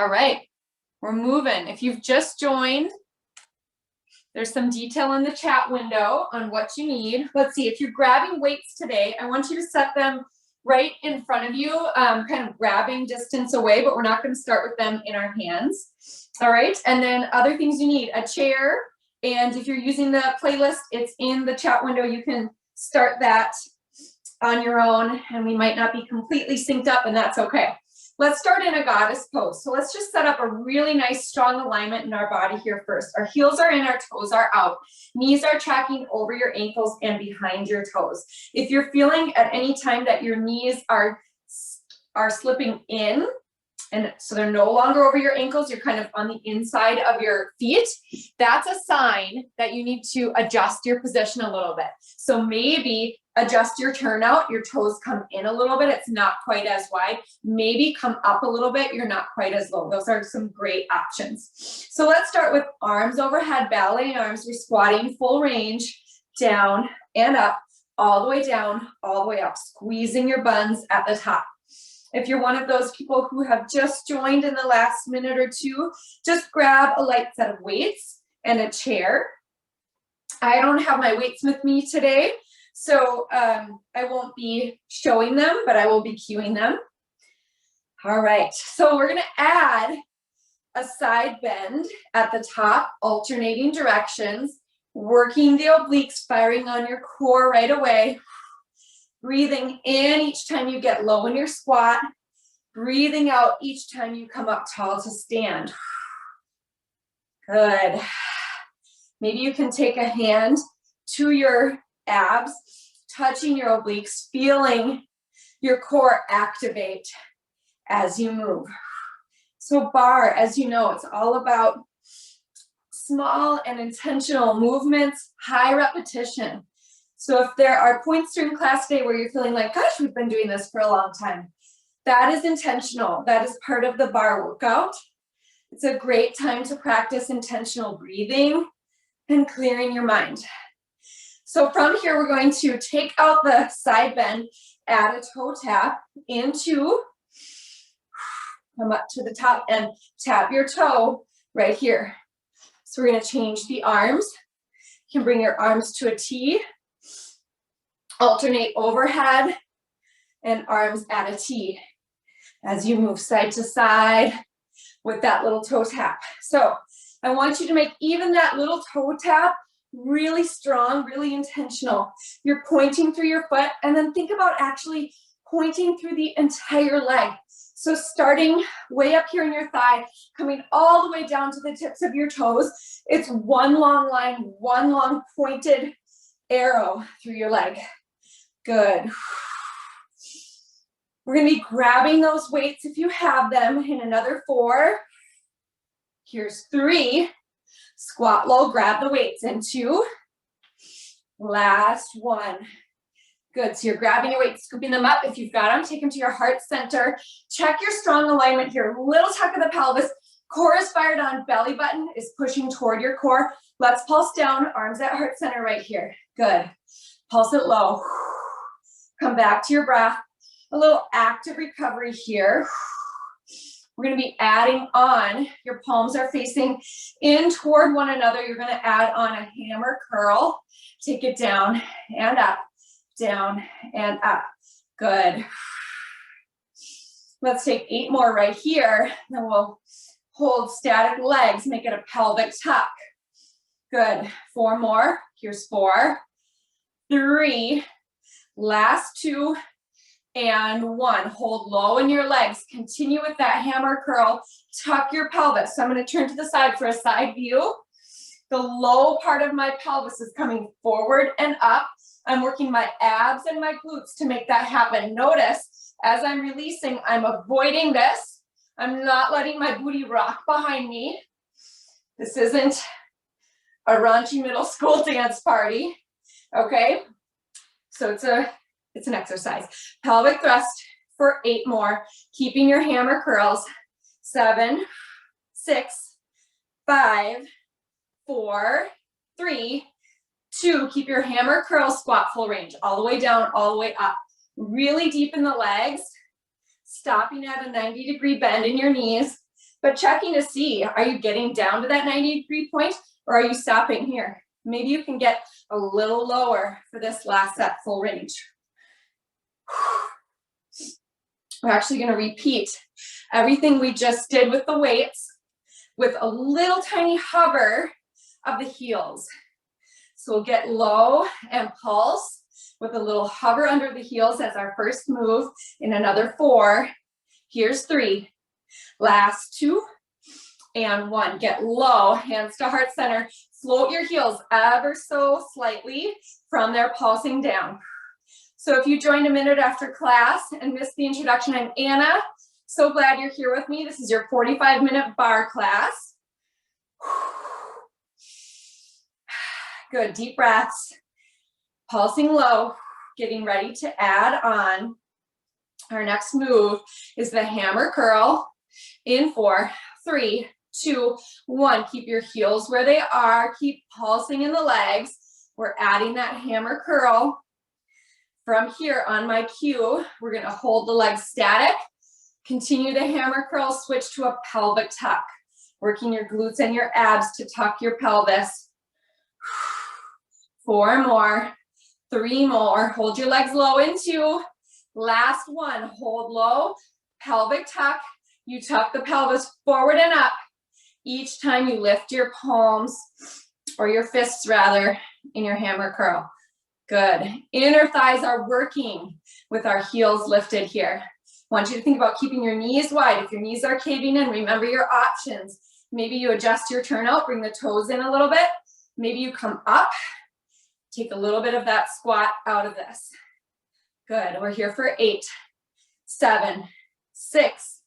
All right, we're moving. If you've just joined, there's some detail in the chat window on what you need. Let's see, if you're grabbing weights today, I want you to set them right in front of you, kind of grabbing distance away, but we're not going to start with them in our hands. All right, and then other things you need, a chair, and if you're using the playlist, it's in the chat window. You can start that on your own, and we might not be completely synced up, and that's okay. Let's start in a goddess pose. So let's just set up a really nice, strong alignment in our body here first. Our heels are in, our toes are out. Knees are tracking over your ankles and behind your toes. If you're feeling at any time that your knees are slipping in, and so they're no longer over your ankles, you're kind of on the inside of your feet, that's a sign that you need to adjust your position a little bit. So maybe adjust your turnout, your toes come in a little bit, it's not quite as wide. Maybe come up a little bit, you're not quite as low. Those are some great options. So let's start with arms overhead, ballet arms. We're squatting full range, down and up, all the way down, all the way up, squeezing your buns at the top. If you're one of those people who have just joined in the last minute or two, just grab a light set of weights and a chair. I don't have my weights with me today, so I won't be showing them, but I will be cueing them. All right, so we're gonna add a side bend at the top, alternating directions, working the obliques, firing on your core right away. Breathing in each time you get low in your squat. Breathing out each time you come up tall to stand. Good. Maybe you can take a hand to your abs, touching your obliques, feeling your core activate as you move. So barre, as you know, it's all about small and intentional movements, high repetition. So if there are points during class today where you're feeling like, gosh, we've been doing this for a long time, that is intentional. That is part of the barre workout. It's a great time to practice intentional breathing and clearing your mind. So from here, we're going to take out the side bend, add a toe tap into, come up to the top and tap your toe right here. So we're going to change the arms. You can bring your arms to a T. Alternate overhead and arms at a T as you move side to side with that little toe tap. So I want you to make even that little toe tap really strong, really intentional. You're pointing through your foot, and then think about actually pointing through the entire leg. So starting way up here in your thigh, coming all the way down to the tips of your toes. It's one long line, one long pointed arrow through your leg. Good. We're going to be grabbing those weights if you have them in another 4. Here's 3. Squat low, grab the weights in 2. Last 1. Good. So you're grabbing your weights, scooping them up. If you've got them, take them to your heart center. Check your strong alignment here. Little tuck of the pelvis. Core is fired on. Belly button is pushing toward your core. Let's pulse down. Arms at heart center right here. Good. Pulse it low. Come back to your breath. A little active recovery here. We're going to be adding on. Your palms are facing in toward one another. You're going to add on a hammer curl. Take it down and up, down and up. Good. Let's take 8 more right here. Then we'll hold static legs. Make it a pelvic tuck. Good. 4 more. Here's 4, 3. Last 2 and 1. Hold low in your legs. Continue with that hammer curl. Tuck your pelvis. So I'm going to turn to the side for a side view. The low part of my pelvis is coming forward and up. I'm working my abs and my glutes to make that happen. Notice as I'm releasing, I'm avoiding this. I'm not letting my booty rock behind me. This isn't a raunchy middle school dance party. Okay? So it's an exercise. Pelvic thrust for 8 more. Keeping your hammer curls. 7, 6, 5, 4, 3, 2. Keep your hammer curl squat full range. All the way down, all the way up. Really deep in the legs. Stopping at a 90-degree bend in your knees. But checking to see, are you getting down to that 90-degree point or are you stopping here? Maybe you can get a little lower for this last set, full range. We're actually going to repeat everything we just did with the weights with a little tiny hover of the heels. So we'll get low and pulse with a little hover under the heels as our first move in another 4. Here's 3. Last 2 and 1. Get low, hands to heart center. Float your heels ever so slightly from there, pulsing down. So if you joined a minute after class and missed the introduction, I'm Anna. So glad you're here with me. This is your 45-minute barre class. Good, deep breaths. Pulsing low, getting ready to add on. Our next move is the hammer curl. In 4, 3, 2, 1. Keep your heels where they are. Keep pulsing in the legs. We're adding that hammer curl. From here on my cue, we're going to hold the legs static. Continue the hammer curl, switch to a pelvic tuck. Working your glutes and your abs to tuck your pelvis. 4 more. 3 more. Hold your legs low in 2. Last 1. Hold low. Pelvic tuck. You tuck the pelvis forward and up. Each time you lift your palms, or your fists rather, in your hammer curl. Good. Inner thighs are working with our heels lifted here. I want you to think about keeping your knees wide. If your knees are caving in, remember your options. Maybe you adjust your turnout, bring the toes in a little bit. Maybe you come up, take a little bit of that squat out of this. Good. We're here for 8, 7, 6,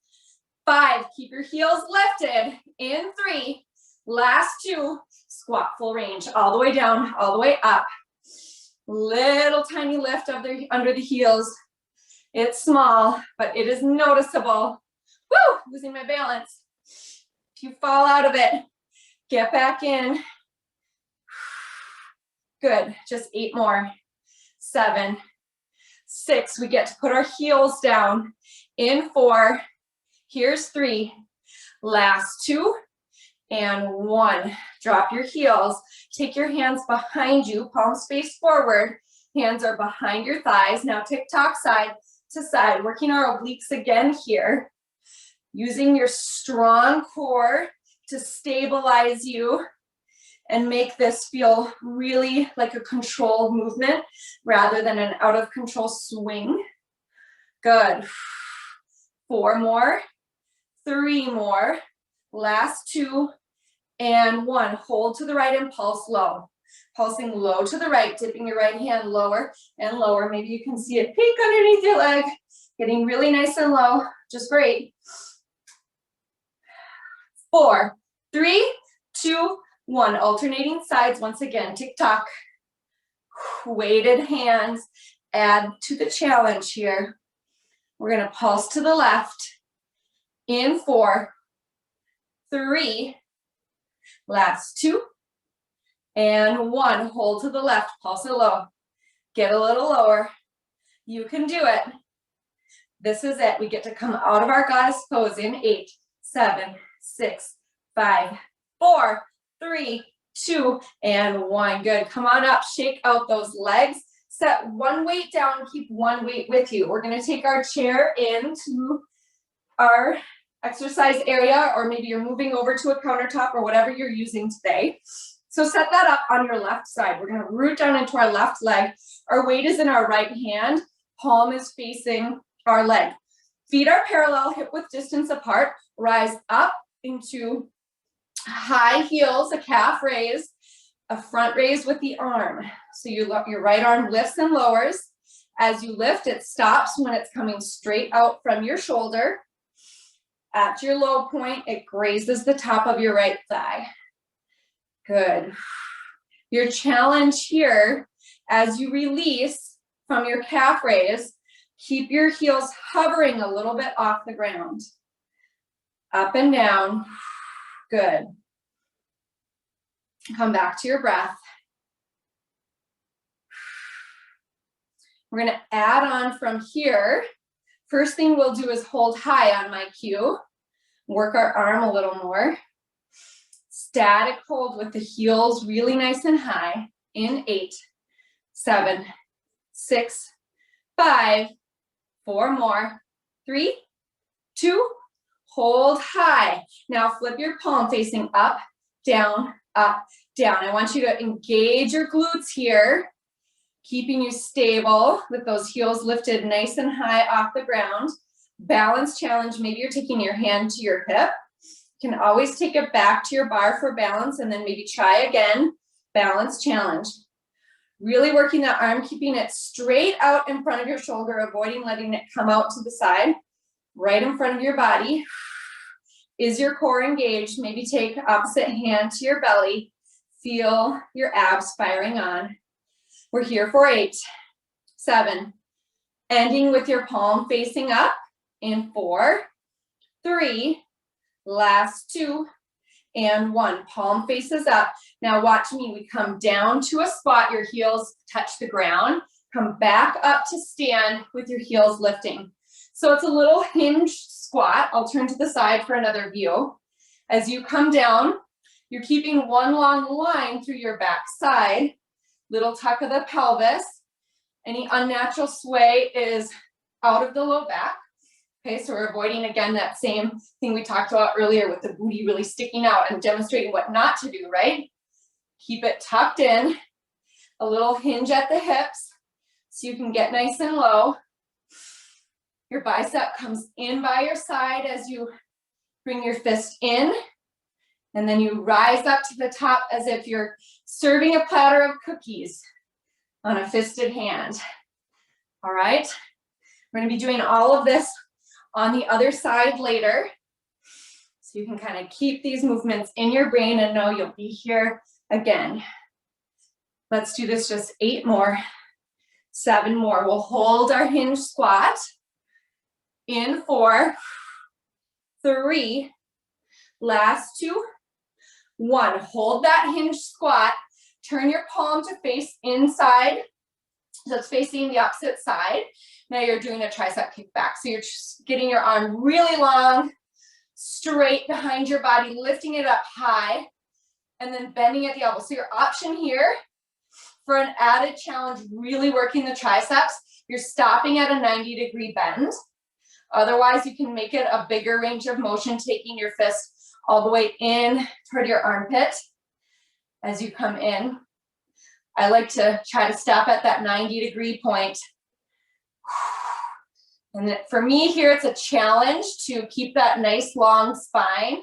5. Keep your heels lifted. In 3. Last 2. Squat full range. All the way down, all the way up. Little tiny lift of under the heels. It's small, but it is noticeable. Woo! Losing my balance. If you fall out of it, get back in. Good. Just 8 more. 7, 6. We get to put our heels down. In 4. Here's 3. Last 2 and 1. Drop your heels. Take your hands behind you, palms face forward. Hands are behind your thighs. Now tick-tock side to side, working our obliques again here. Using your strong core to stabilize you and make this feel really like a controlled movement rather than an out of control swing. Good. 4 more. 3 more. Last 2 and 1. Hold to the right and pulse low. Pulsing low to the right, dipping your right hand lower and lower. Maybe you can see it peek underneath your leg. Getting really nice and low. Just great. 4, 3, 2, 1. Alternating sides once again. Tick-tock. Weighted hands. Add to the challenge here. We're going to pulse to the left. In 4, 3, last 2, and 1. Hold to the left, pulse it low. Get a little lower. You can do it. This is it. We get to come out of our goddess pose in 8, 7, 6, 5, 4, 3, 2, and 1. Good. Come on up. Shake out those legs. Set one weight down. Keep one weight with you. We're going to take our chair into our exercise area, or maybe you're moving over to a countertop or whatever you're using today. So set that up on your left side. We're going to root down into our left leg. Our weight is in our right hand. Palm is facing our leg. Feet are parallel, hip width distance apart. Rise up into high heels, a calf raise, a front raise with the arm. So your right arm lifts and lowers. As you lift, it stops when it's coming straight out from your shoulder. At your low point, it grazes the top of your right thigh. Good. Your challenge here, as you release from your calf raise, keep your heels hovering a little bit off the ground. Up and down. Good. Come back to your breath. We're going to add on from here. First thing we'll do is hold high on my cue. Work our arm a little more. Static hold with the heels really nice and high. In 8, 7, 6, 5, 4 more. 3, 2, hold high. Now flip your palm facing up, down, up, down. I want you to engage your glutes here, keeping you stable with those heels lifted nice and high off the ground. Balance challenge, maybe you're taking your hand to your hip. You can always take it back to your bar for balance and then maybe try again. Balance challenge. Really working that arm, keeping it straight out in front of your shoulder, avoiding letting it come out to the side, right in front of your body. Is your core engaged? Maybe take opposite hand to your belly. Feel your abs firing on. We're here for 8, 7, ending with your palm facing up in 4, 3, last 2, and 1. Palm faces up. Now watch me. We come down to a squat. Your heels touch the ground. Come back up to stand with your heels lifting. So it's a little hinged squat. I'll turn to the side for another view. As you come down, you're keeping one long line through your back side. Little tuck of the pelvis. Any unnatural sway is out of the low back. Okay, so we're avoiding, again, that same thing we talked about earlier with the booty really sticking out and demonstrating what not to do, right? Keep it tucked in, a little hinge at the hips so you can get nice and low. Your bicep comes in by your side as you bring your fist in, and then you rise up to the top as if you're serving a platter of cookies on a fisted hand. All right, we're gonna be doing all of this on the other side later. So you can kind of keep these movements in your brain and know you'll be here again. Let's do this just 8 more, 7 more. We'll hold our hinge squat in 4, 3, last 2, 1. Hold that hinge squat. Turn your palm to face inside. So it's facing the opposite side. Now you're doing a tricep kickback. So you're just getting your arm really long, straight behind your body, lifting it up high, and then bending at the elbow. So your option here for an added challenge, really working the triceps, you're stopping at a 90-degree bend. Otherwise, you can make it a bigger range of motion, taking your fist all the way in toward your armpit as you come in. I like to try to stop at that 90-degree point. And for me here, it's a challenge to keep that nice long spine.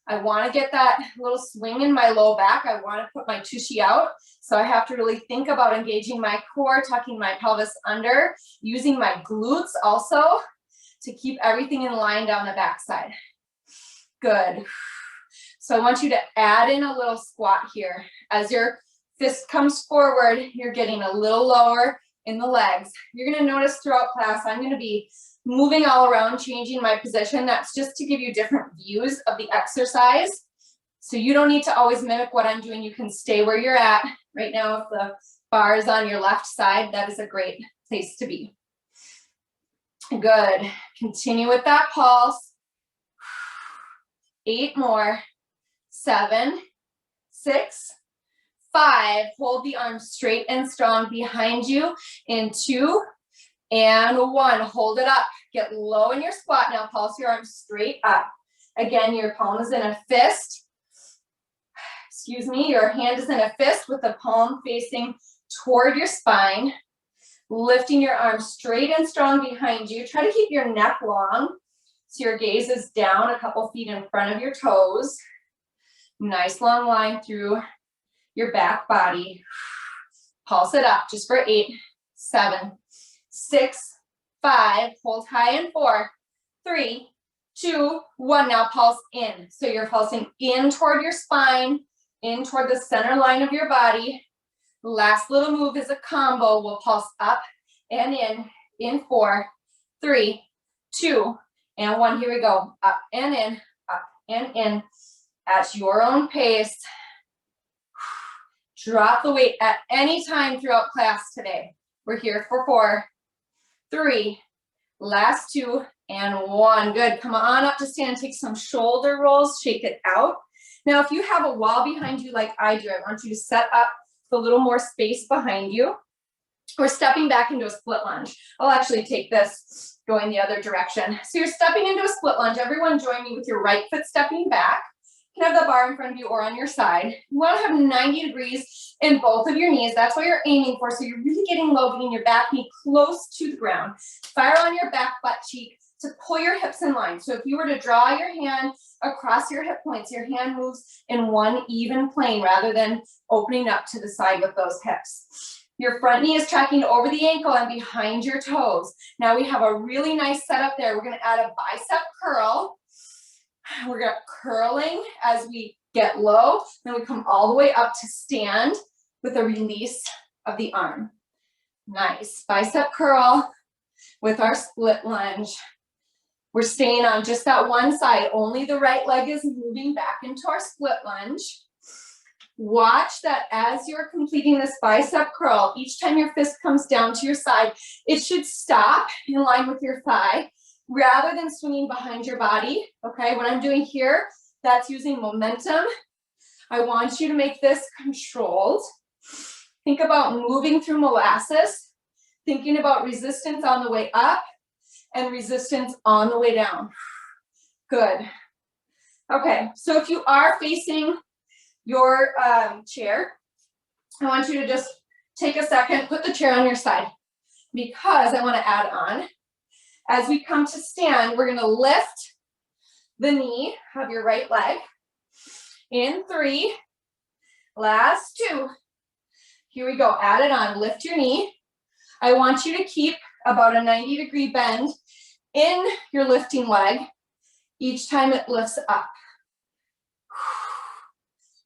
I want to get that little swing in my low back. I want to put my tushy out. So I have to really think about engaging my core, tucking my pelvis under, using my glutes also to keep everything in line down the backside. Good. So I want you to add in a little squat here. As your fist comes forward, you're getting a little lower in the legs. You're going to notice throughout class, I'm going to be moving all around, changing my position. That's just to give you different views of the exercise. So you don't need to always mimic what I'm doing. You can stay where you're at. Right now, if the bar is on your left side, that is a great place to be. Good. Continue with that pulse. 8 more. 7, 6, 5. Hold the arms straight and strong behind you in 2 and 1. Hold it up. Get low in your squat. Now pulse your arms straight up. Again, your palm is in a fist. Excuse me, your hand is in a fist with the palm facing toward your spine. Lifting your arms straight and strong behind you. Try to keep your neck long so your gaze is down a couple feet in front of your toes. Nice long line through your back body. Pulse it up just for 8, 7, 6, 5. Hold high in 4, 3, 2, 1. Now pulse in. So you're pulsing in toward your spine, in toward the center line of your body. Last little move is a combo. We'll pulse up and in 4, 3, 2, and 1. Here we go. Up and in, at your own pace. Drop the weight at any time throughout class today. We're here for 4, 3, last 2, and 1. Good. Come on up to stand. Take some shoulder rolls. Shake it out. Now, if you have a wall behind you like I do, I want you to set up a little more space behind you. We're stepping back into a split lunge. I'll actually take this going the other direction. So you're stepping into a split lunge. Everyone join me with your right foot stepping back. You can have the bar in front of you or on your side. You want to have 90 degrees in both of your knees. That's what you're aiming for. So you're really getting low, getting your back knee close to the ground. Fire on your back butt cheek to pull your hips in line. So if you were to draw your hand across your hip points, your hand moves in one even plane rather than opening up to the side with those hips. Your front knee is tracking over the ankle and behind your toes. Now we have a really nice setup there. We're going to add a bicep curl. We're going to curling as we get low. Then we come all the way up to stand with a release of the arm. Nice. Bicep curl with our split lunge. We're staying on just that one side. Only the right leg is moving back into our split lunge. Watch that as you're completing this bicep curl, each time your fist comes down to your side, it should stop in line with your thigh rather than swinging behind your body. Okay, what I'm doing here, that's using momentum. I want you to make this controlled. Think about moving through molasses, thinking about resistance on the way up and resistance on the way down. Good. Okay, so if you are facing your chair, I want you to just take a second, put the chair on your side, because I want to add on. As we come to stand, we're going to lift the knee of your right leg. In 3, last 2. Here we go. Add it on. Lift your knee. I want you to keep about a 90-degree bend in your lifting leg each time it lifts up.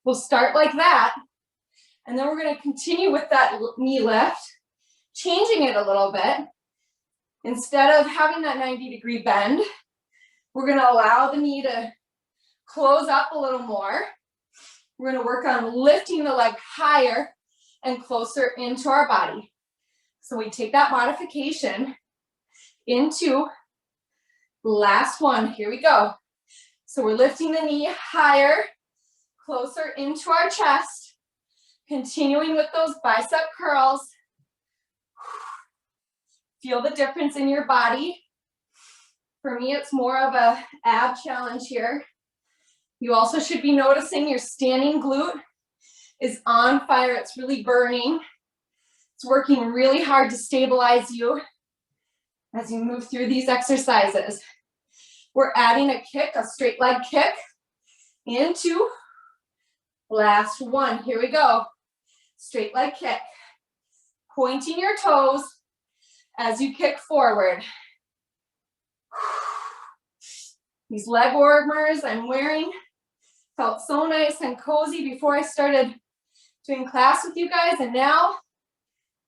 We'll start like that, and then we're going to continue with that knee lift, changing it a little bit. Instead of having that 90-degree bend, we're going to allow the knee to close up a little more. We're going to work on lifting the leg higher and closer into our body. So we take that modification into last one. Here we go. So we're lifting the knee higher, closer into our chest, continuing with those bicep curls. Feel the difference in your body. For me, it's more of a ab challenge here. You also should be noticing your standing glute is on fire. It's really burning. It's working really hard to stabilize you as you move through these exercises. We're adding a kick, a straight leg kick into last one. Here we go. Straight leg kick. Pointing your toes as you kick forward. These leg warmers I'm wearing felt so nice and cozy before I started doing class with you guys, and now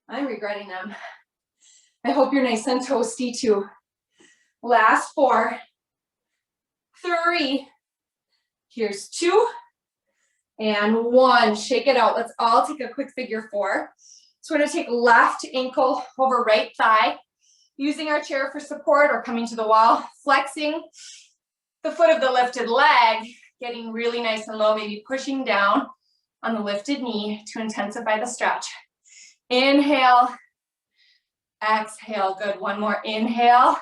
I'm regretting them. I hope you're nice and toasty too. Last 4, 3, here's 2, and 1. Shake it out. Let's all take a quick figure 4. So we're going to take left ankle over right thigh, using our chair for support or coming to the wall, flexing the foot of the lifted leg, getting really nice and low, maybe pushing down on the lifted knee to intensify the stretch. Inhale, exhale, good. One more, inhale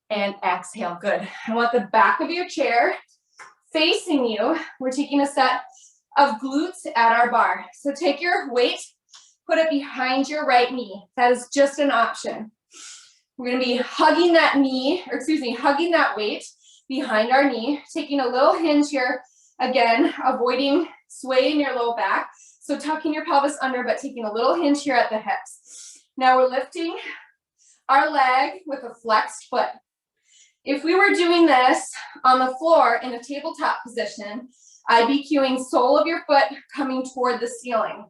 and exhale, good. I want the back of your chair facing you. We're taking a set of glutes at our bar. So take your weight, put it behind your right knee. That is just an option. We're going to be hugging that knee, or excuse me, hugging that weight behind our knee, taking a little hinge here. Again, avoiding sway in your low back. So tucking your pelvis under, but taking a little hinge here at the hips. Now we're lifting our leg with a flexed foot. If we were doing this on the floor in a tabletop position, I'd be cueing sole of your foot coming toward the ceiling.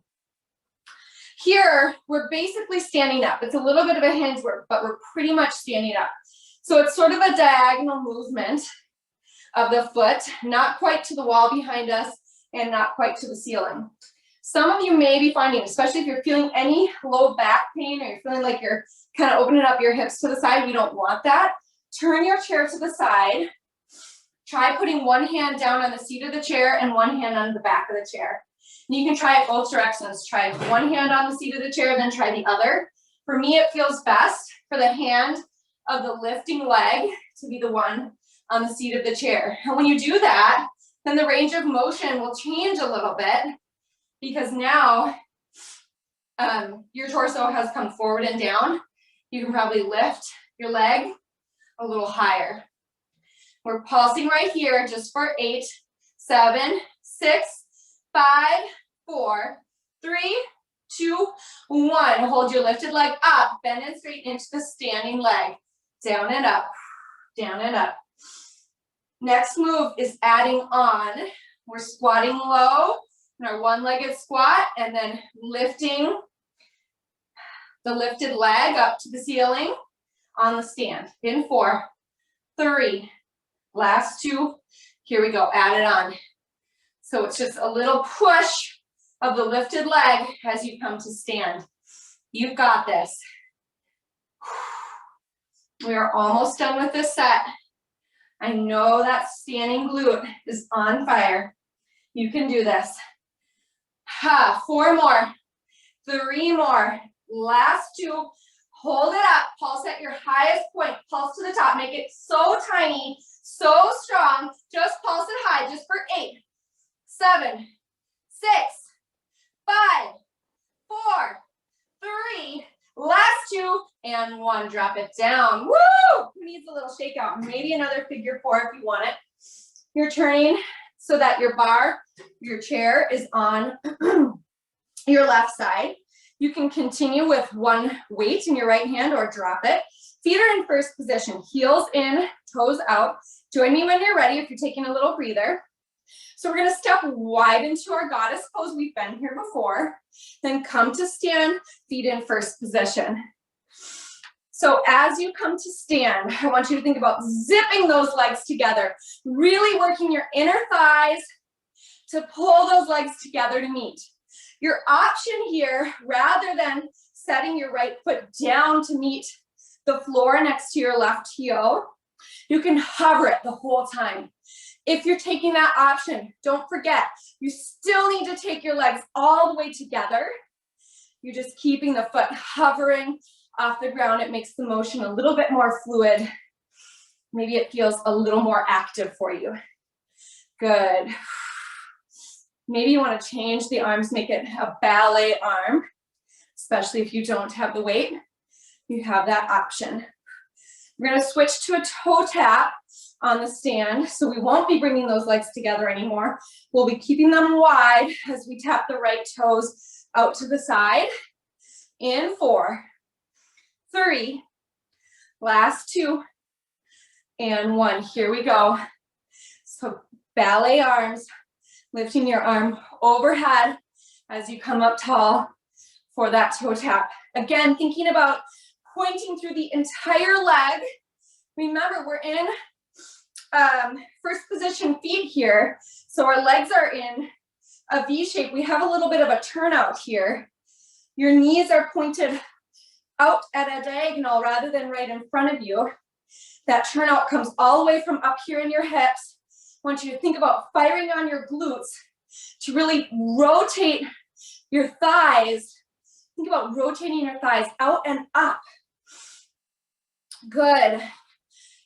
Here, we're basically standing up. It's a little bit of a hinge, but we're pretty much standing up. So it's sort of a diagonal movement of the foot, not quite to the wall behind us and not quite to the ceiling. Some of you may be finding, especially if you're feeling any low back pain or you're feeling like you're kind of opening up your hips to the side, we don't want that, turn your chair to the side. Try putting one hand down on the seat of the chair and one hand on the back of the chair. And you can try it both directions. Try one hand on the seat of the chair, then try the other. For me, it feels best for the hand of the lifting leg to be the one on the seat of the chair. And when you do that, then the range of motion will change a little bit because now your torso has come forward and down. You can probably lift your leg a little higher. We're pulsing right here just for 8, 7, 6, 5, 4, 3, 2, 1. Hold your lifted leg up, bend and straight into the standing leg. Down and up, down and up. Next move is adding on. We're squatting low in our one-legged squat and then lifting the lifted leg up to the ceiling on the stand. In 4, 3, last 2. Here we go, add it on. So it's just a little push of the lifted leg as you come to stand. You've got this. We are almost done with this set. I know that standing glute is on fire. You can do this. 4 more, 3 more, last 2. Hold it up, pulse at your highest point, pulse to the top, make it so tiny, so strong, just pulse it high, just for 8, 7, 6, 5, 4, 3, last 2, and 1, drop it down. Woo! Who needs a little shakeout? Maybe another figure 4 if you want it. You're turning so that your bar, your chair is on your left side. You can continue with one weight in your right hand or drop it. Feet are in first position, heels in, toes out. Join me when you're ready if you're taking a little breather. So we're gonna step wide into our goddess pose. We've been here before. Then come to stand, feet in first position. So as you come to stand, I want you to think about zipping those legs together, really working your inner thighs to pull those legs together to meet. Your option here, rather than setting your right foot down to meet the floor next to your left heel, you can hover it the whole time. If you're taking that option, don't forget, you still need to take your legs all the way together. You're just keeping the foot hovering off the ground. It makes the motion a little bit more fluid. Maybe it feels a little more active for you. Good. Maybe you want to change the arms, make it a ballet arm, especially if you don't have the weight. You have that option. We're going to switch to a toe tap on the stand, so we won't be bringing those legs together anymore. We'll be keeping them wide as we tap the right toes out to the side. In 4, 3, last 2, and 1. Here we go. So ballet arms, lifting your arm overhead as you come up tall for that toe tap. Again, thinking about pointing through the entire leg. Remember, we're in first position feet here. So our legs are in a V shape. We have a little bit of a turnout here. Your knees are pointed out at a diagonal rather than right in front of you. That turnout comes all the way from up here in your hips. I want you to think about firing on your glutes to really rotate your thighs. Think about rotating your thighs out and up. Good.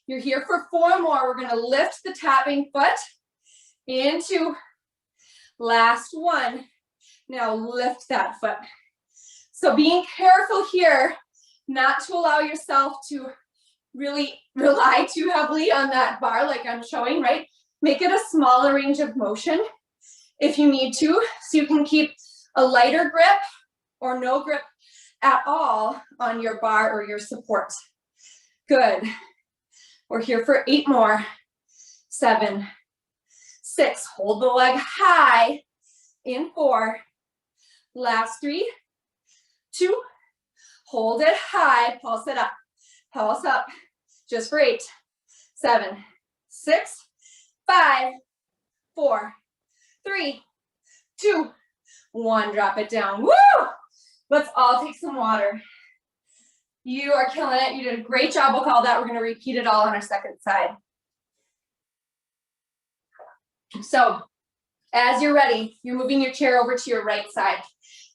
You're here for 4 more. We're going to lift the tapping foot into last 1. Now lift that foot. So being careful here not to allow yourself to really rely too heavily on that bar like I'm showing, right? Make it a smaller range of motion if you need to, so you can keep a lighter grip or no grip at all on your bar or your support. Good. We're here for 8 more. 7, 6, hold the leg high. In 4, last 3, 2, hold it high, pulse it up, pulse up, just for 8, 7, 6, 5, 4, 3, 2, 1, drop it down. Woo! Let's all take some water. You are killing it. You did a great job with all that. We're going to repeat it all on our second side. So as you're ready, you're moving your chair over to your right side.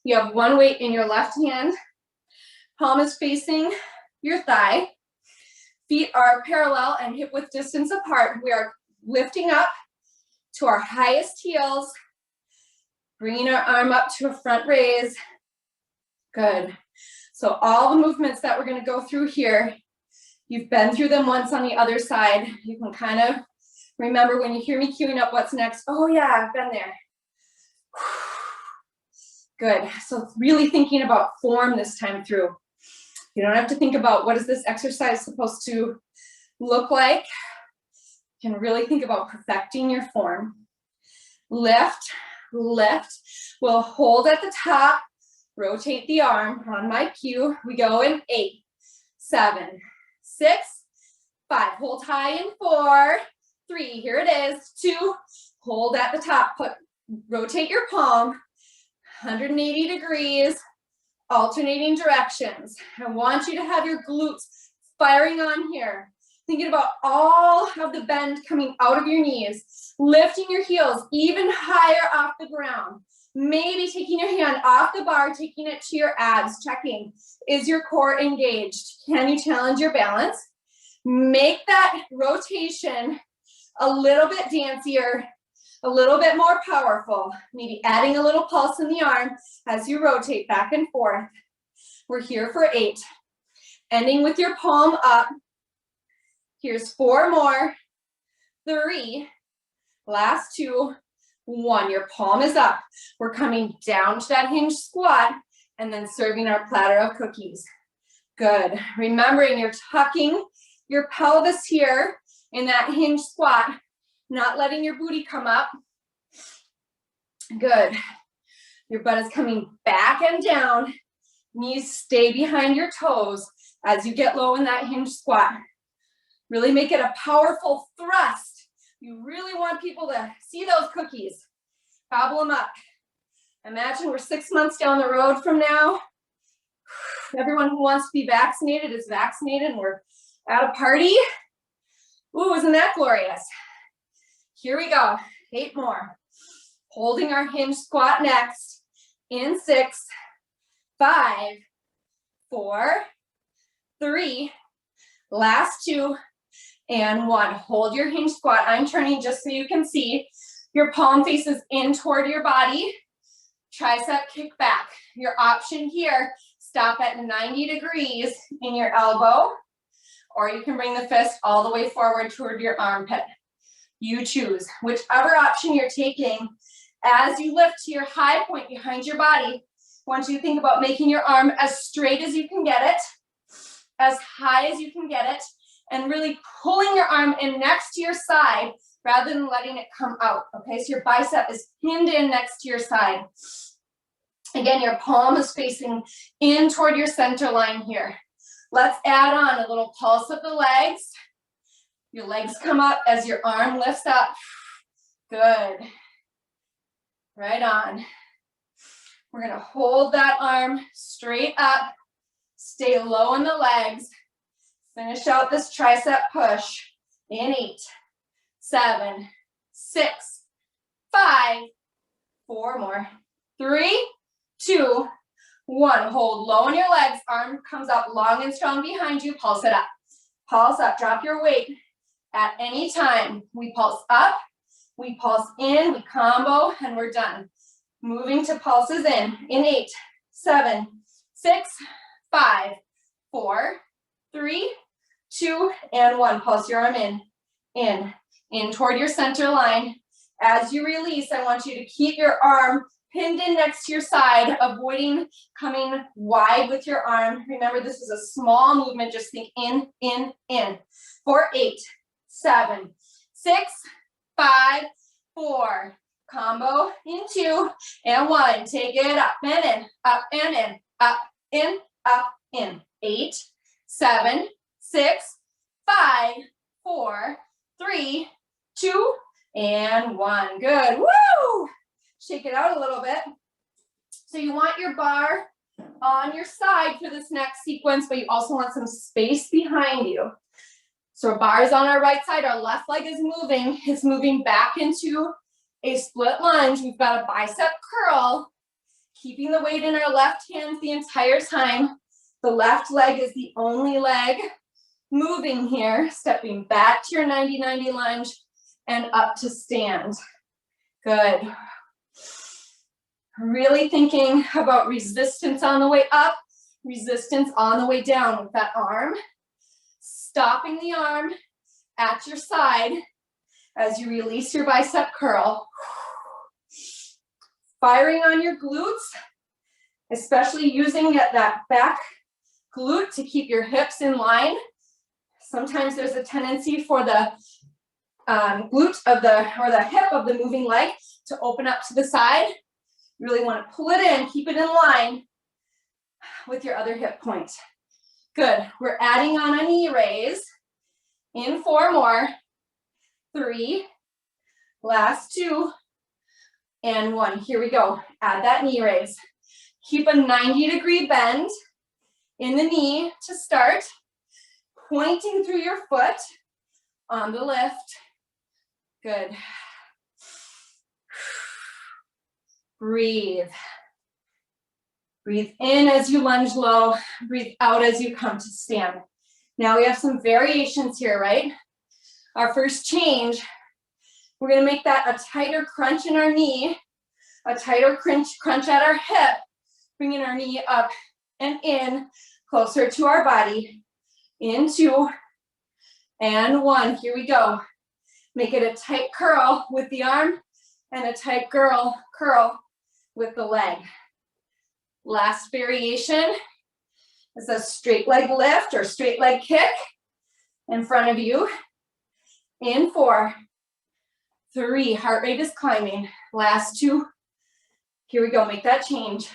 You have one weight in your left hand. Palm is facing your thigh. Feet are parallel and hip width distance apart. We are lifting up to our highest heels, bringing our arm up to a front raise. Good. So all the movements that we're going to go through here, you've been through them once on the other side. You can kind of remember when you hear me queuing up what's next. Oh yeah, I've been there. Good. So really thinking about form this time through. You don't have to think about what is this exercise supposed to look like. You can really think about perfecting your form. Lift, lift. We'll hold at the top. Rotate the arm on my cue. We go in 8, 7, 6, 5. Hold high in 4, 3. Here it is. 2. Hold at the top. Rotate your palm. 180 degrees. Alternating directions. I want you to have your glutes firing on here. Thinking about all of the bend coming out of your knees. Lifting your heels even higher off the ground. Maybe taking your hand off the bar, taking it to your abs, checking. Is your core engaged? Can you challenge your balance? Make that rotation a little bit dancier, a little bit more powerful. Maybe adding a little pulse in the arm as you rotate back and forth. We're here for 8. Ending with your palm up. Here's 4 more. 3. Last 2. 1. Your palm is up. We're coming down to that hinge squat and then serving our platter of cookies. Good. Remembering you're tucking your pelvis here in that hinge squat, not letting your booty come up. Good. Your butt is coming back and down. Knees stay behind your toes as you get low in that hinge squat. Really make it a powerful thrust. You really want people to see those cookies. Gobble them up. Imagine we're 6 months down the road from now. Everyone who wants to be vaccinated is vaccinated and we're at a party. Ooh, isn't that glorious? Here we go. 8 more. Holding our hinge squat next. In 6, 5, 4, 3, last 2, and 1. Hold your hinge squat. I'm turning just so you can see. Your palm faces in toward your body. Tricep kickback. Your option here, stop at 90 degrees in your elbow, or you can bring the fist all the way forward toward your armpit. You choose. Whichever option you're taking, as you lift to your high point behind your body, I want you to think about making your arm as straight as you can get it, as high as you can get it, and really pulling your arm in next to your side rather than letting it come out, okay? So your bicep is pinned in next to your side. Again, your palm is facing in toward your center line here. Let's add on a little pulse of the legs. Your legs come up as your arm lifts up. Good. Right on. We're gonna hold that arm straight up. Stay low in the legs. Finish out this tricep push in 8, 7, 6, 5, 4 more. 3, 2, 1. Hold low in your legs. Arm comes up long and strong behind you. Pulse it up. Pulse up. Drop your weight at any time. We pulse up. We pulse in. We combo, and we're done. Moving to pulses in 8, 7, 6, 5, 4, 3, 2, and 1. Pulse your arm in toward your center line. As you release, I want you to keep your arm pinned in next to your side, avoiding coming wide with your arm. Remember, this is a small movement. Just think in. For 8, 7, 6, 5, 4. Combo in 2 and 1. Take it up and in, up and in, up, in, up, in. 8, 7, 6, 5, 4, 3, 2, and 1. Good. Woo! Shake it out a little bit. So you want your bar on your side for this next sequence, but you also want some space behind you. So our bar is on our right side, our left leg is moving. It's moving back into a split lunge. We've got a bicep curl, keeping the weight in our left hand the entire time. The left leg is the only leg moving here, stepping back to your 90-90 lunge and up to stand. Good. Really thinking about resistance on the way up, resistance on the way down with that arm. Stopping the arm at your side as you release your bicep curl. Firing on your glutes, especially using that back glute to keep your hips in line. Sometimes there's a tendency for the glute of the hip of the moving leg to open up to the side. You really want to pull it in, keep it in line with your other hip point. Good. We're adding on a knee raise in 4 more. 3, last 2, and 1. Here we go. Add that knee raise. Keep a 90-degree bend in the knee to start. Pointing through your foot on the lift. Good. Breathe. Breathe in as you lunge low. Breathe out as you come to stand. Now we have some variations here, right? Our first change, we're going to make that a tighter crunch in our knee, a tighter crunch at our hip, bringing our knee up and in, closer to our body. In 2, and 1. Here we go. Make it a tight curl with the arm and a tight curl with the leg. Last variation is a straight leg lift or straight leg kick in front of you. In 4, 3, heart rate is climbing. Last 2, here we go, make that change.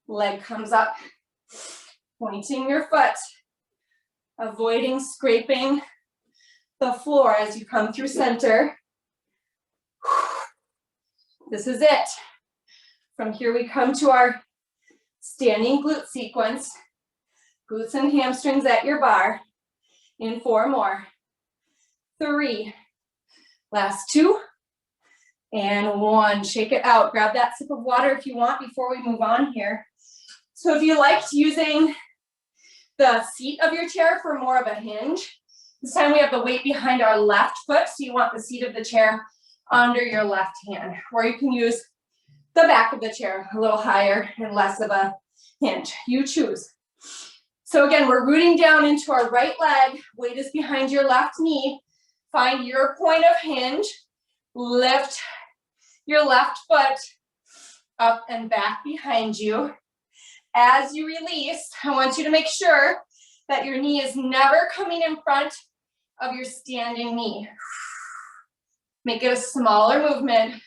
Leg comes up, pointing your foot, avoiding scraping the floor as you come through center. This is it. From here we come to our standing glute sequence. Glutes and hamstrings at your bar. In 4 more. 3, last 2, and 1. Shake it out. Grab that sip of water if you want before we move on here. So if you liked using the seat of your chair for more of a hinge, this time we have the weight behind our left foot, so you want the seat of the chair under your left hand, or you can use the back of the chair a little higher and less of a hinge. You choose. So again, we're rooting down into our right leg. Weight is behind your left knee. Find your point of hinge. Lift your left foot up and back behind you. As you release, I want you to make sure that your knee is never coming in front of your standing knee. Make it a smaller movement,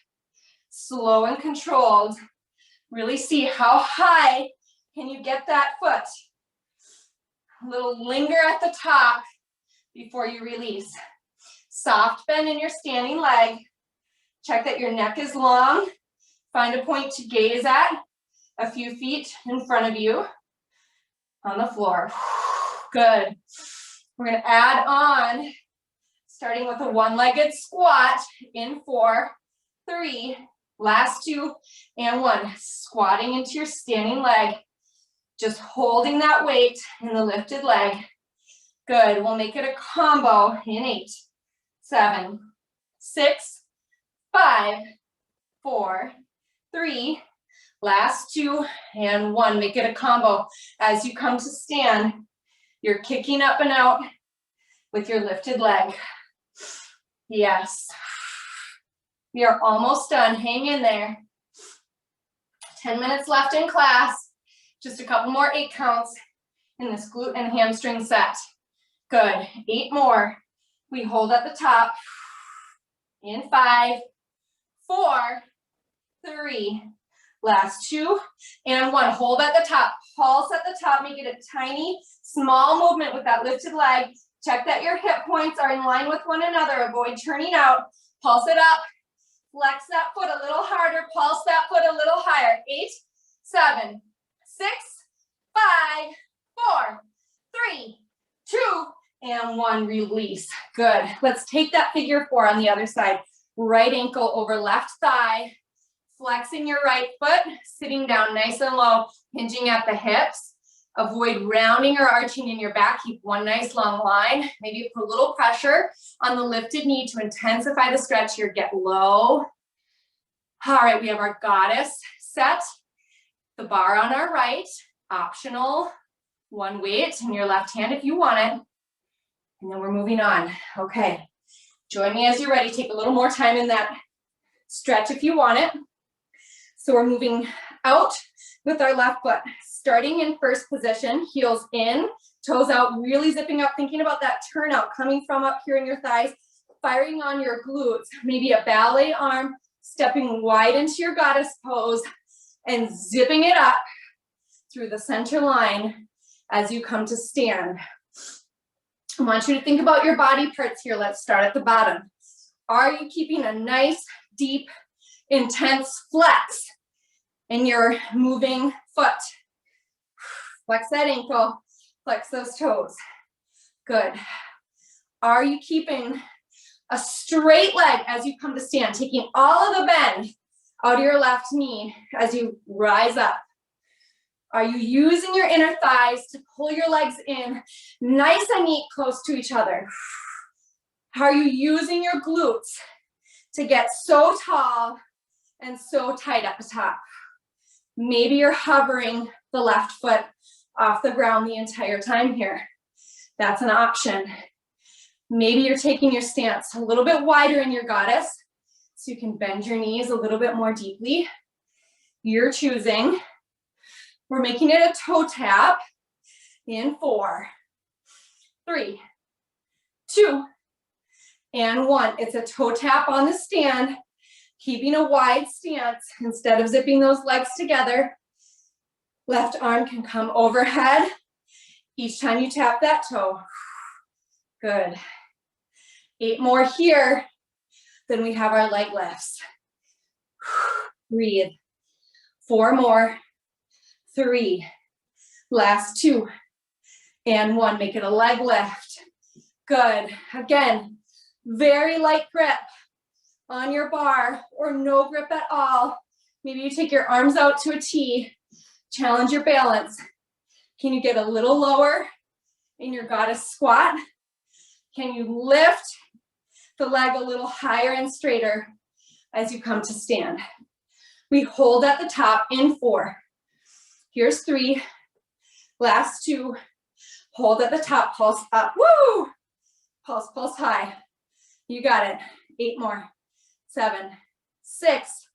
slow and controlled. Really see how high can you get that foot. A little linger at the top before you release. Soft bend in your standing leg. Check that your neck is long. Find a point to gaze at a few feet in front of you on the floor. Good. We're going to add on, starting with a one-legged squat in 4, 3, last 2, and 1. Squatting into your standing leg. Just holding that weight in the lifted leg. Good. We'll make it a combo in 8, 7, 6, 5, 4, 3, last 2, and 1. Make it a combo. As you come to stand, you're kicking up and out with your lifted leg. Yes. We are almost done. Hang in there. 10 minutes left in class. Just a couple more 8 counts in this glute and hamstring set. Good. 8 more. We hold at the top. In 5, 4, 3, last 2, and 1. Hold at the top. Pulse at the top. Make it a tiny, small movement with that lifted leg. Check that your hip points are in line with one another. Avoid turning out. Pulse it up. Flex that foot a little harder. Pulse that foot a little higher. 8, 7, 6, 5, 4, 3, 2, and 1. Release. Good. Let's take that figure 4 on the other side. Right ankle over left thigh. Flexing your right foot, sitting down nice and low, hinging at the hips. Avoid rounding or arching in your back. Keep one nice long line. Maybe put a little pressure on the lifted knee to intensify the stretch here. Get low. All right, we have our goddess set. The bar on our right, optional. One weight in your left hand if you want it. And then we're moving on. Okay, join me as you're ready. Take a little more time in that stretch if you want it. So we're moving out with our left foot, starting in first position, heels in, toes out, really zipping up, thinking about that turnout coming from up here in your thighs, firing on your glutes, maybe a ballet arm, stepping wide into your goddess pose and zipping it up through the center line as you come to stand. I want you to think about your body parts here. Let's start at the bottom. Are you keeping a nice, deep, intense flex in your moving foot? Flex that ankle, flex those toes. Good. Are you keeping a straight leg as you come to stand, taking all of the bend out of your left knee as you rise up? Are you using your inner thighs to pull your legs in nice and neat, close to each other? Are you using your glutes to get so tall and so tight at the top? Maybe you're hovering the left foot off the ground the entire time here. That's an option. Maybe you're taking your stance a little bit wider in your goddess so you can bend your knees a little bit more deeply. You're choosing. We're making it a toe tap in 4, 3, 2, and 1. It's a toe tap on the stand, keeping a wide stance instead of zipping those legs together. Left arm can come overhead each time you tap that toe. Good. 8 more here. Then we have our leg lifts. Breathe. 4 more. 3. Last 2. And 1. Make it a leg lift. Good. Again, very light grip on your bar or no grip at all. Maybe you take your arms out to a T. Challenge your balance. Can you get a little lower in your goddess squat? Can you lift the leg a little higher and straighter as you come to stand? We hold at the top in 4. Here's 3. Last 2. Hold at the top, pulse up. Woo! Pulse, pulse high. You got it. 8 more. 7, 6,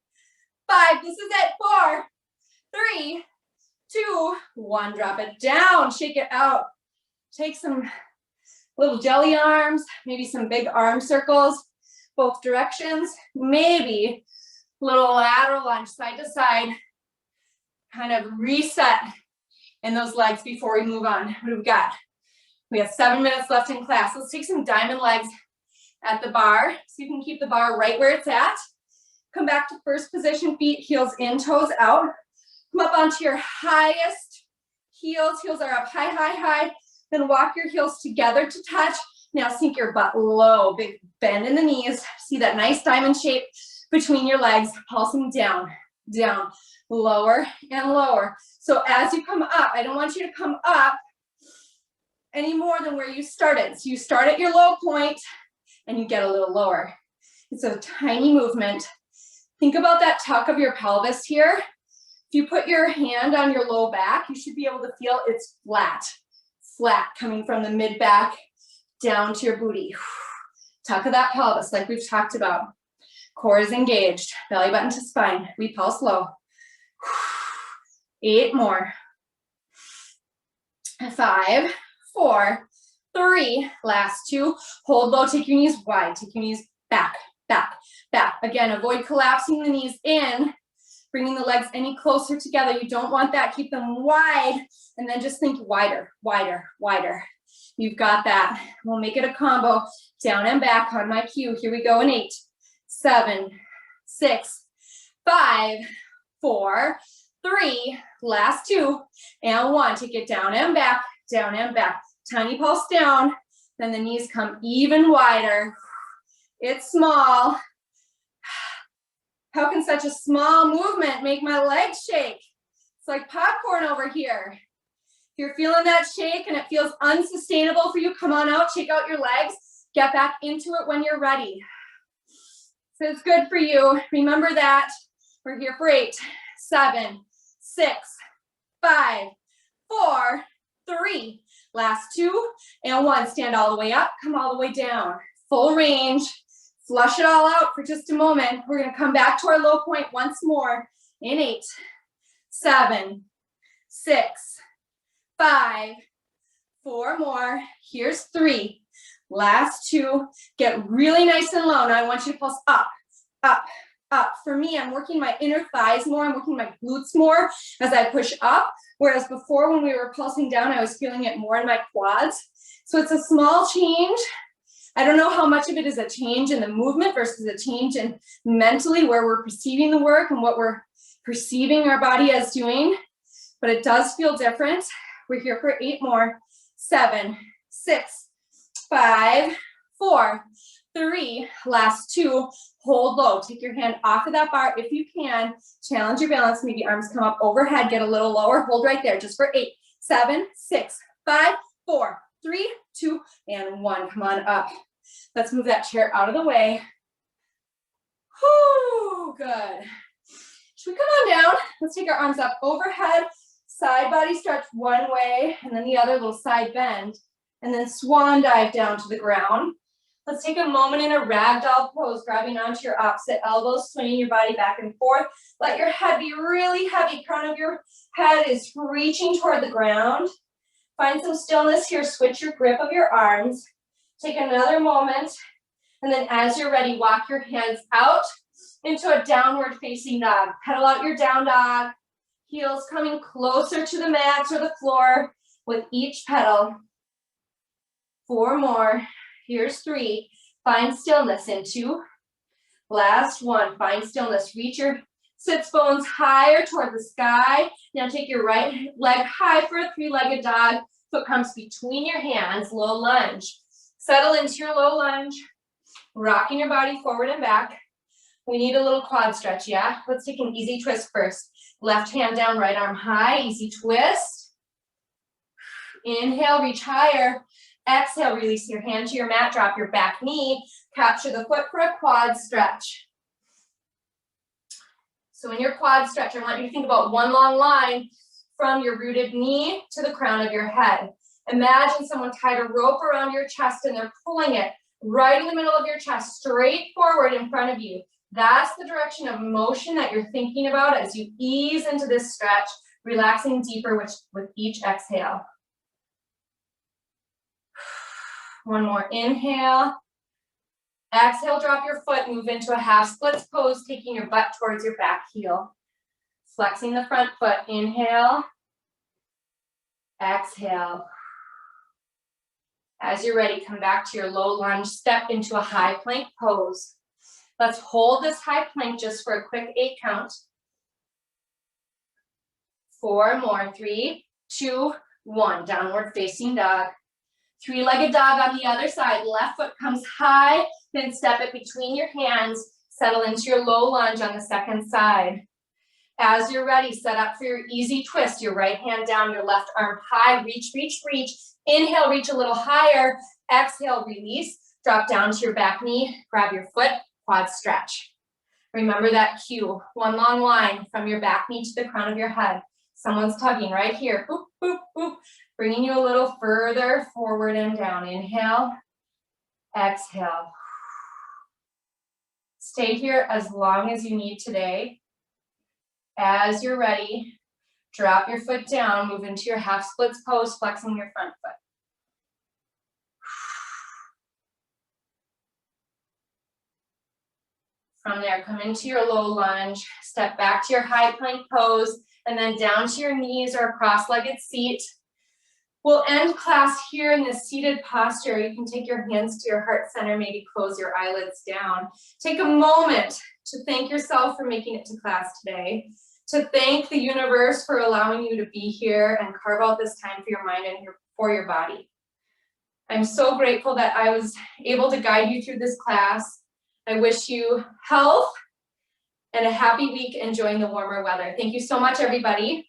5. This is it. 4, 3, 2, 1. Drop it down. Shake it out. Take some little jelly arms, maybe some big arm circles, both directions. Maybe little lateral lunge side to side. Kind of reset in those legs before we move on. What do we got? We have 7 minutes left in class. Let's take some diamond legs at the bar. So you can keep the bar right where it's at. Come back to first position, feet, heels in, toes out. Come up onto your highest heels. Heels are up high, high, high. Then walk your heels together to touch. Now sink your butt low. Big bend in the knees. See that nice diamond shape between your legs. Pulsing down, down, lower and lower. So as you come up, I don't want you to come up any more than where you started. So you start at your low point and you get a little lower. It's a tiny movement. Think about that tuck of your pelvis here. If you put your hand on your low back, you should be able to feel it's flat. Flat coming from the mid back down to your booty. Tuck of that pelvis like we've talked about. Core is engaged. Belly button to spine. We pulse low. 8 more. 5, 4, 3. Last 2. Hold low. Take your knees wide. Take your knees back, back, back. Again, avoid collapsing the knees in. Bringing the legs any closer together. You don't want that. Keep them wide. And then just think wider, wider, wider. You've got that. We'll make it a combo. Down and back on my cue. Here we go in 8, 7, 6, 5, 4, 3, last 2, and 1. Take it down and back, down and back. Tiny pulse down, then the knees come even wider. It's small. How can such a small movement make my legs shake? It's like popcorn over here. If you're feeling that shake and it feels unsustainable for you, come on out, shake out your legs, get back into it when you're ready. So it's good for you. Remember that. We're here for 8, 7, 6, 5, 4, 3, last 2, and 1. Stand all the way up, come all the way down. Full range. Flush it all out for just a moment. We're going to come back to our low point once more in 8, 7, 6, 5, 4 more. Here's 3. Last 2. Get really nice and low. Now I want you to pulse up, up, up. For me, I'm working my inner thighs more. I'm working my glutes more as I push up. Whereas before when we were pulsing down, I was feeling it more in my quads. So it's a small change. I don't know how much of it is a change in the movement versus a change in mentally where we're perceiving the work and what we're perceiving our body as doing, but it does feel different. We're here for 8 more. 7, 6, 5, 4, 3, last 2. Hold low. Take your hand off of that bar if you can. Challenge your balance. Maybe arms come up overhead. Get a little lower. Hold right there just for 8, 7, 6, 5, 4, 3, 2, and 1. Come on up. Let's move that chair out of the way. Whew, good. Should we come on down? Let's take our arms up overhead. Side body stretch one way, and then the other little side bend. And then swan dive down to the ground. Let's take a moment in a ragdoll pose, grabbing onto your opposite elbow, swinging your body back and forth. Let your head be really heavy. Crown of your head is reaching toward the ground. Find some stillness here. Switch your grip of your arms. Take another moment. And then as you're ready, walk your hands out into a downward facing dog. Pedal out your down dog. Heels coming closer to the mat or the floor with each pedal. 4 more. Here's 3. Find stillness in 2. Last 1. Find stillness. Reach your sits bones higher toward the sky. Now take your right leg high for a 3-legged dog. Foot comes between your hands. Low lunge. Settle into your low lunge. Rocking your body forward and back. We need a little quad stretch, yeah? Let's take an easy twist first. Left hand down, right arm high. Easy twist. Inhale, reach higher. Exhale, release your hand to your mat. Drop your back knee. Capture the foot for a quad stretch. So in your quad stretch, I want you to think about one long line from your rooted knee to the crown of your head. Imagine someone tied a rope around your chest and they're pulling it right in the middle of your chest, straight forward in front of you. That's the direction of motion that you're thinking about as you ease into this stretch, relaxing deeper with each exhale. One more inhale. Exhale, drop your foot, move into a half splits pose, taking your butt towards your back heel. Flexing the front foot, inhale. Exhale. As you're ready, come back to your low lunge, step into a high plank pose. Let's hold this high plank just for a quick 8 count. 4 more, 3, 2, 1, downward facing dog. 3-legged dog on the other side. Left foot comes high, then step it between your hands. Settle into your low lunge on the second side. As you're ready, set up for your easy twist. Your right hand down, your left arm high. Reach, reach, reach. Inhale, reach a little higher. Exhale, release. Drop down to your back knee. Grab your foot, quad stretch. Remember that cue. One long line from your back knee to the crown of your head. Someone's tugging right here. Boop, boop, boop. Bringing you a little further forward and down. Inhale. Exhale. Stay here as long as you need today. As you're ready, drop your foot down, move into your half splits pose, flexing your front foot. From there, come into your low lunge, step back to your high plank pose, and then down to your knees or a cross-legged seat. We'll end class here in this seated posture. You can take your hands to your heart center, maybe close your eyelids down. Take a moment to thank yourself for making it to class today. to thank the universe for allowing you to be here and carve out this time for your mind and for your body. I'm so grateful that I was able to guide you through this class. I wish you health and a happy week enjoying the warmer weather. Thank you so much, everybody.